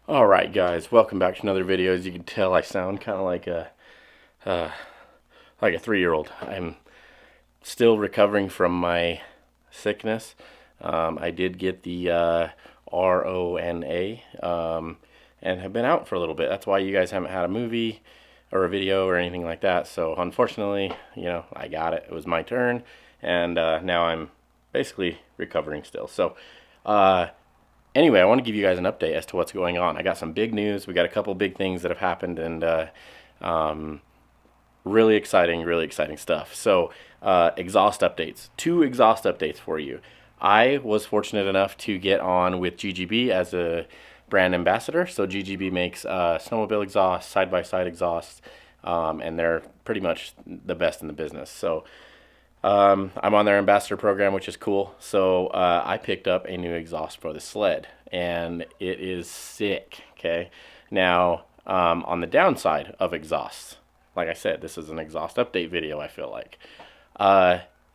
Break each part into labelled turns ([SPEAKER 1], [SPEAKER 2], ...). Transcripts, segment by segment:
[SPEAKER 1] Alright guys, welcome back to another video. As you can tell, I sound kind of uh, like a 3-year-old. I'm still recovering from my sickness. I did get the RONA and have been out for a little bit. That's why you guys haven't had a movie or a video or anything like that. So unfortunately, I got it. It was my turn, and now I'm basically recovering still. So anyway, I want to give you guys an update as to what's going on. I got some big news. We got a couple big things that have happened, and really exciting stuff. So, exhaust updates. 2 exhaust updates for you. I was fortunate enough to get on with GGB as a brand ambassador. So GGB makes snowmobile exhausts, side-by-side exhausts, and they're pretty much the best in the business. So I'm on their ambassador program, which is cool. So I picked up a new exhaust for the sled, and it is sick. Okay, now on the downside of exhausts, like I said, this is an exhaust update video. I feel like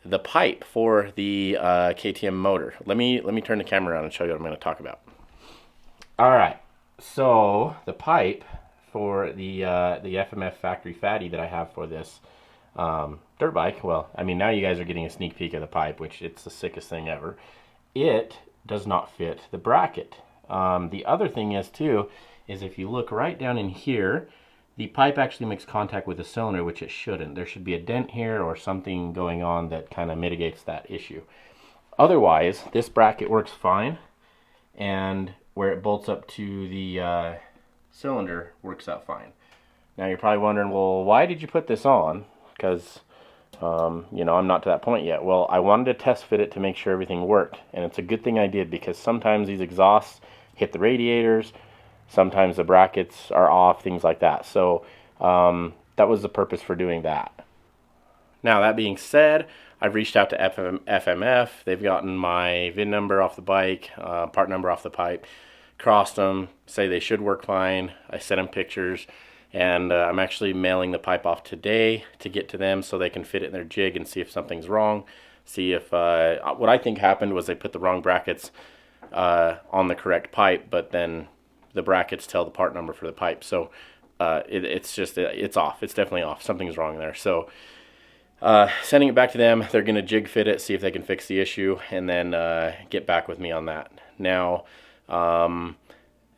[SPEAKER 1] the pipe for the KTM motor. Let me turn the camera around and show you what I'm going to talk about. All right, so the pipe for the FMF factory fatty that I have for this dirt bike, well, I mean, now you guys are getting a sneak peek of the pipe, which it's the sickest thing ever. It does not fit the bracket. The other thing is too, is if you look right down in here, the pipe actually makes contact with the cylinder, which it shouldn't. There should be a dent here or something going on that kind of mitigates that issue. Otherwise, this bracket works fine, and where it bolts up to the cylinder works out fine. Now you're probably wondering, well, why did you put this on? Because I'm not to that point yet. Well, I wanted to test fit it to make sure everything worked, and it's a good thing I did, because sometimes these exhausts hit the radiators, sometimes the brackets are off, things like that. So that was the purpose for doing that. Now, that being said, I've reached out to FMF. They've gotten my VIN number off the bike, part number off the pipe, crossed them, say they should work fine. I sent them pictures, and I'm actually mailing the pipe off today to get to them so they can fit it in their jig and see if something's wrong. See if what I think happened was they put the wrong brackets on the correct pipe, but then the brackets tell the part number for the pipe. So it's off. It's definitely off. Something's wrong there. So sending it back to them. They're going to jig fit it, see if they can fix the issue, and then get back with me on that. Now,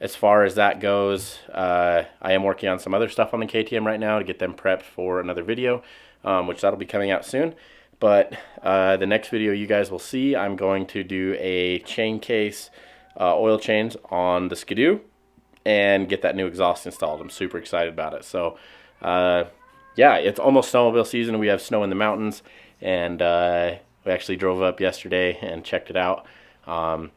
[SPEAKER 1] as far as that goes, I am working on some other stuff on the KTM right now to get them prepped for another video, which that'll be coming out soon. But the next video you guys will see, I'm going to do a chain case, oil change on the Skidoo, and get that new exhaust installed. I'm super excited about it. So yeah, it's almost snowmobile season. We have snow in the mountains, and we actually drove up yesterday and checked it out. Now,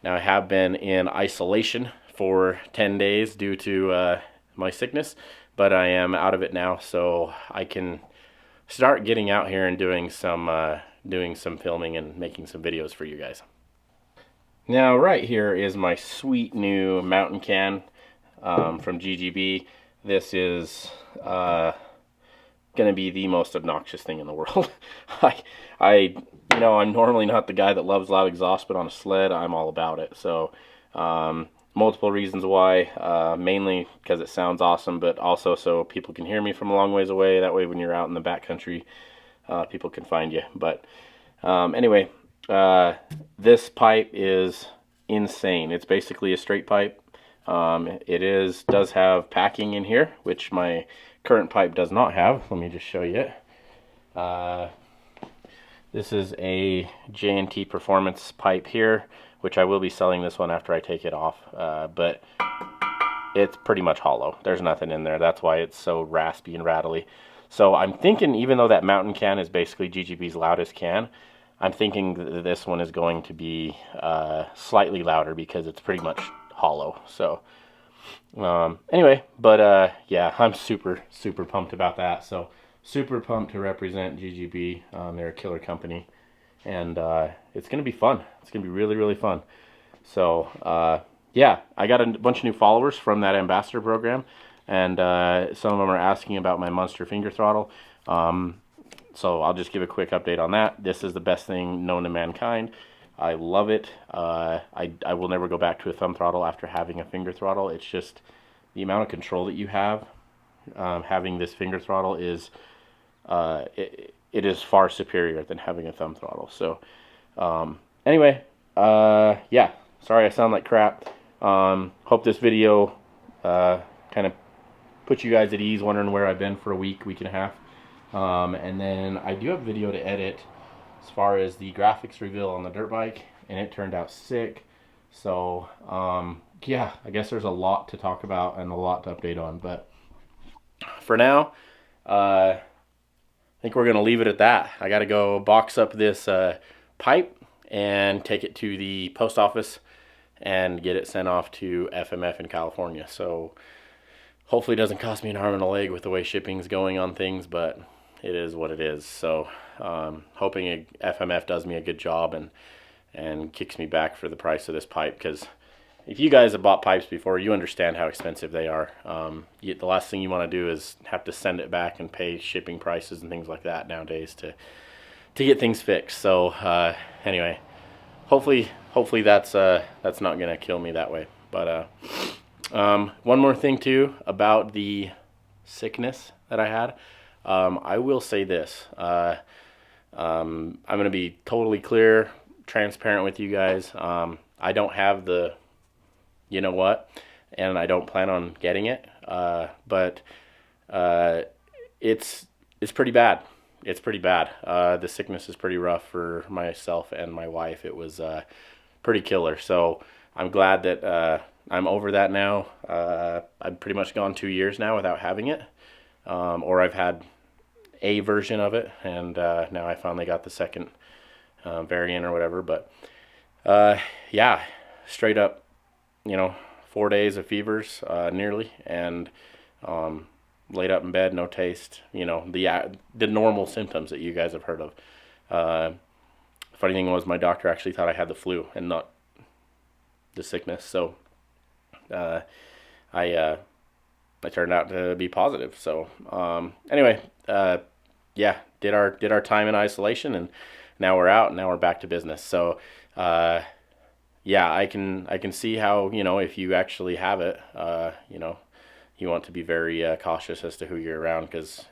[SPEAKER 1] I have been in isolation for 10 days due to my sickness, but I am out of it now, so I can start getting out here and doing some filming and making some videos for you guys. Now, right here is my sweet new mountain can from GGB. This is going to be the most obnoxious thing in the world. I'm normally not the guy that loves loud exhaust, but on a sled, I'm all about it. So, multiple reasons why. Mainly because it sounds awesome, but also so people can hear me from a long ways away. That way, when you're out in the backcountry, people can find you. But anyway, this pipe is insane. It's basically a straight pipe. It does have packing in here, which my current pipe does not have. Let me just show you it. This is a J&T Performance pipe here, which I will be selling this one after I take it off, but it's pretty much hollow. There's nothing in there. That's why it's so raspy and rattly. So I'm thinking, even though that mountain can is basically GGB's loudest can, I'm thinking that this one is going to be slightly louder because it's pretty much hollow. So anyway, but yeah, I'm super pumped about that. So super pumped to represent GGB. They're a killer company, and it's gonna be fun. It's gonna be really fun. So yeah, I got a bunch of new followers from that ambassador program, and some of them are asking about my Monster finger throttle. So I'll just give a quick update on that. This is the best thing known to mankind. I love it. I will never go back to a thumb throttle after having a finger throttle. It's just the amount of control that you have having this finger throttle is it is far superior than having a thumb throttle. So anyway, yeah, sorry I sound like crap. Hope this video kind of put you guys at ease wondering where I've been for a week and a half. And then I do have a video to edit as far as the graphics reveal on the dirt bike, and it turned out sick. So yeah, I guess there's a lot to talk about and a lot to update on, but for now, I think we're gonna leave it at that. I gotta go box up this pipe and take it to the post office and get it sent off to FMF in California. So hopefully it doesn't cost me an arm and a leg with the way shipping's going on things, but it is what it is. So hoping FMF does me a good job and kicks me back for the price of this pipe, because if you guys have bought pipes before, you understand how expensive they are. The last thing you want to do is have to send it back and pay shipping prices and things like that nowadays to get things fixed. So anyway, hopefully that's not gonna kill me that way. But one more thing too about the sickness that I had. I will say this. I'm gonna be totally clear, transparent with you guys. I don't have the you know what, and I don't plan on getting it, but it's pretty bad. It's pretty bad. The sickness is pretty rough for myself and my wife. It was pretty killer. So I'm glad that I'm over that now. I've pretty much gone 2 years now without having it, or I've had a version of it, and now I finally got the second variant or whatever. But yeah, straight up, 4 days of fevers, nearly, and laid up in bed, no taste, the normal symptoms that you guys have heard of. Funny thing was, my doctor actually thought I had the flu and not the sickness, so I turned out to be positive. So anyway, yeah, did our time in isolation, and now we're out, and now we're back to business. So yeah, I can see how, if you actually have it, you want to be very cautious as to who you're around, because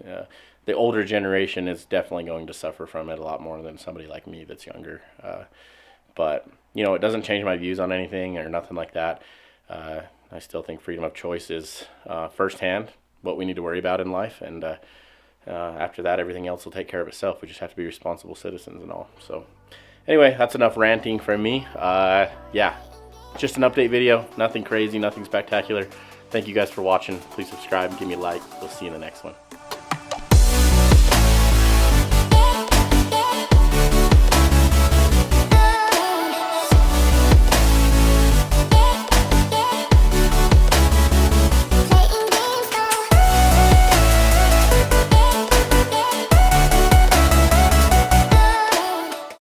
[SPEAKER 1] the older generation is definitely going to suffer from it a lot more than somebody like me that's younger. But, it doesn't change my views on anything or nothing like that. I still think freedom of choice is firsthand what we need to worry about in life, and after that, everything else will take care of itself. We just have to be responsible citizens and all. So anyway, that's enough ranting from me. Yeah, just an update video. Nothing crazy, nothing spectacular. Thank you guys for watching. Please subscribe and give me a like. We'll see you in the next one.